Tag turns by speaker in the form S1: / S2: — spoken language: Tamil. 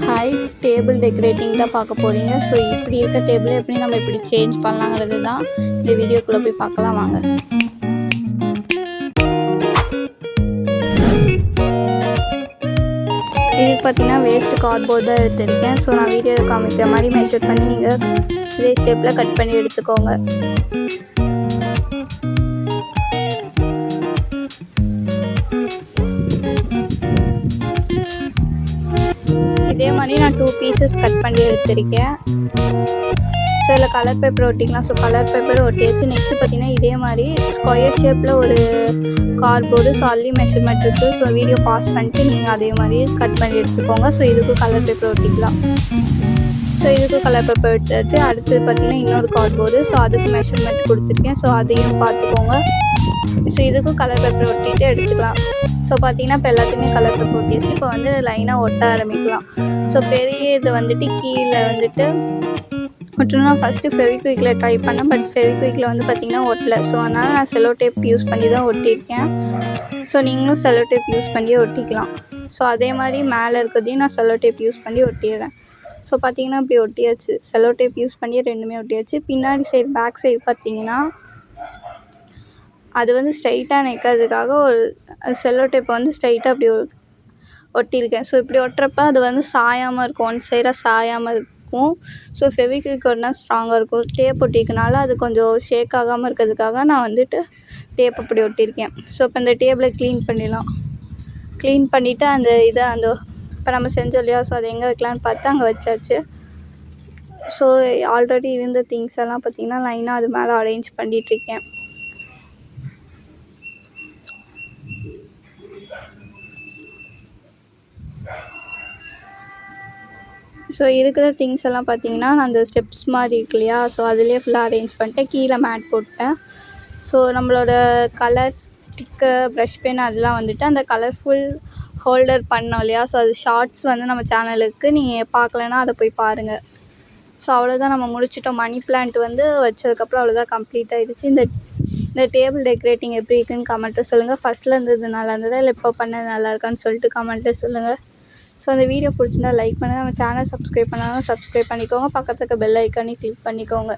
S1: ஹாய், டேபிள் டெக்கரேட்டிங் தான் பார்க்க போகிறீங்க. ஸோ இப்படி இருக்க டேபிளை எப்படி நம்ம இப்படி சேஞ்ச் பண்ணலாங்கிறது தான் இந்த வீடியோக்குள்ளே போய் பார்க்கலாம் வாங்க. இதுக்கு பார்த்தீங்கன்னா வேஸ்ட்டு கார்ட்போர்ட் தான் எடுத்திருக்கேன். ஸோ நான் வீடியோவில் காமிக்கிற மாதிரி மெஷர் பண்ணி நீங்கள் இதே ஷேப்பில் கட் பண்ணி எடுத்துக்கோங்க. இதே மாதிரி நான் 2 பீசஸ் கட் பண்ணி எடுத்திருக்கேன். ஸோ இதில் கலர் பேப்பர் ஒட்டிக்கலாம். ஸோ கலர் பேப்பர் ஒட்டியாச்சு. நெக்ஸ்ட்டு பார்த்தீங்கன்னா இதே மாதிரி ஸ்கொயர் ஷேப்பில் ஒரு கார்ட்போர்டு. ஸோ அதுலேயும் மெஷர்மெண்ட் இருக்குது. ஸோ வீடியோ பாஸ் பண்ணிட்டு நீங்கள் அதே மாதிரி கட் பண்ணி எடுத்துக்கோங்க. ஸோ இதுக்கும் கலர் பேப்பர் ஒட்டிக்கலாம். ஸோ இதுக்கும் கலர் பேப்பர் எடுத்துட்டு அடுத்தது பார்த்தீங்கன்னா இன்னொரு கார்ட்போர்டு. ஸோ அதுக்கு மெஷர்மெண்ட் கொடுத்துருக்கேன். ஸோ அதையும் பார்த்துக்கோங்க. ஸோ இதுக்கும் கலர் பேப்பர் ஒட்டிட்டு எடுத்துக்கலாம். ஸோ பார்த்தீங்கன்னா இப்போ எல்லாத்தையுமே கலர் பேப்பர் ஒட்டியாச்சு. இப்போ வந்து லைனாக ஒட்ட ஆரம்பிக்கலாம். ஸோ பெரிய இது வந்துட்டு கீழே வந்துட்டு ஒட்டணும்னா ஃபஸ்ட்டு ஃபெவிக்விக்கில் ட்ரை பண்ணேன். பட் ஃபெவிக்விக்கில் வந்து பார்த்திங்கன்னா ஒட்டலை. ஸோ அதனால் நான் செல்லோ டேப் யூஸ் பண்ணி தான் ஒட்டியிருக்கேன். ஸோ நீங்களும் செல்லோ டேப் யூஸ் பண்ணியே ஒட்டிக்கலாம். ஸோ அதே மாதிரி மேலே இருக்கிறதையும் நான் செல்லோ டேப் யூஸ் பண்ணி ஒட்டிடுறேன். ஸோ பார்த்திங்கன்னா இப்படி ஒட்டியாச்சு. செல்லோ டேப் யூஸ் பண்ணியே ரெண்டுமே ஒட்டியாச்சு. பின்னாடி சைடு பேக் சைடு பார்த்திங்கன்னா அது வந்து ஸ்ட்ரைட்டாக நிற்கிறதுக்காக ஒரு செல்லோ டேப்பை வந்து ஸ்ட்ரைட்டாக அப்படி ஒட்டியிருக்கேன். ஸோ இப்படி ஒட்டுறப்ப அது வந்து சாயாமல் இருக்கும். ஒன் சைடாக சாயாமல் இருக்கும். ஸோ ஃபெவிக்விக் ஒட்டினா ஸ்ட்ராங்காக இருக்கும். டேப் ஒட்டிக்கனால அது கொஞ்சம் ஷேக் ஆகாமல் இருக்கிறதுக்காக நான் வந்துட்டு டேப் அப்படி ஒட்டியிருக்கேன். ஸோ இப்போ இந்த டேபிளை க்ளீன் பண்ணிடலாம். க்ளீன் பண்ணிவிட்டு அந்த இதை இப்போ நம்ம செஞ்சோம் இல்லையா, ஸோ அதை எங்கே வைக்கலான்னு பார்த்து அங்கே வச்சாச்சு. ஸோ ஆல்ரெடி இருந்த திங்ஸ் எல்லாம் பார்த்திங்கன்னா லைனாக அது மேலே அரேஞ்ச் பண்ணிகிட்ருக்கேன். ஸோ இருக்கிற திங்ஸ் எல்லாம் பார்த்திங்கன்னா நான் அந்த ஸ்டெப்ஸ் மாதிரி இருக்கு இல்லையா, ஸோ அதிலே ஃபுல்லாக அரேஞ்ச் பண்ணிட்டேன். கீழே மேட் போட்டேன். ஸோ நம்மளோட கலர் ஸ்டிக்கர், ப்ரஷ் பென் அதெல்லாம் வந்துட்டு அந்த கலர்ஃபுல் ஹோல்டர் பண்ணோம் இல்லையா, ஸோ அது ஷார்ட்ஸ் வந்து நம்ம சேனலுக்கு நீங்கள் பார்க்கலன்னா அதை போய் பாருங்கள். ஸோ அவ்வளோதான், நம்ம முடிச்சிட்டோம். மணி பிளான்ட் வந்து வச்சதுக்கப்புறம் அவ்வளோதான், கம்ப்ளீட் ஆகிடுச்சு. இந்த டேபிள் டெக்கரேட்டிங் எப்படி இருக்குன்னு கமெண்ட்டில் சொல்லுங்கள். ஃபஸ்ட்டில் இருந்தது நல்லா இருந்ததா இல்லை இப்போ பண்ணது நல்லா இருக்கான்னு சொல்லிட்டு கமெண்ட்டில் சொல்லுங்கள். ஸோ அந்த வீடியோ பிடிச்சிருந்தா லைக் பண்ணுங்கள். நம்ம சேனல் சப்ஸ்கிரைப் பண்ணாலும் சப்ஸ்கிரைப் பண்ணிக்கோங்க. பக்கத்துக்கு பெல் ஐக்கானே கிளிக் பண்ணிக்கோங்க.